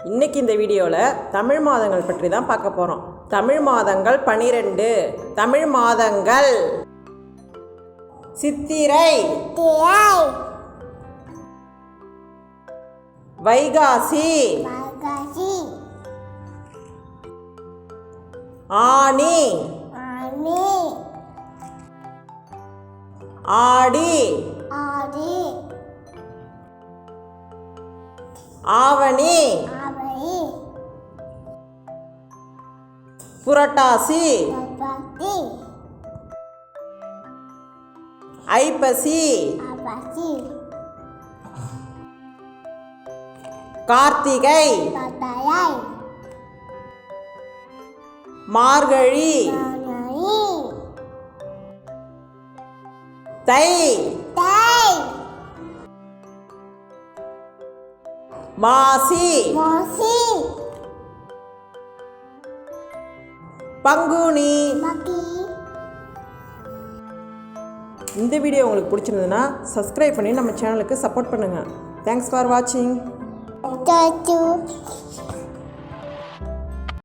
இன்னைக்கு இந்த வீடியோவில் தமிழ் மாதங்கள் பற்றி தான் பார்க்க போகிறோம். தமிழ் மாதங்கள் 12. தமிழ் மாதங்கள்: சித்திரை, வைகாசி, ஆனி, ஆடி, ஆவணி, புரட்டாசி, ஐப்பசி, கார்த்திகை, மார்கழி, தை, மாசி, பங்குனி. இந்த வீடியோ உங்களுக்கு பிடிச்சிருந்ததுன்னா சப்ஸ்கிரைப் பண்ணி நம்ம சேனலுக்கு சப்போர்ட் பண்ணுங்கள். தேங்க்ஸ் ஃபார் வாட்சிங்.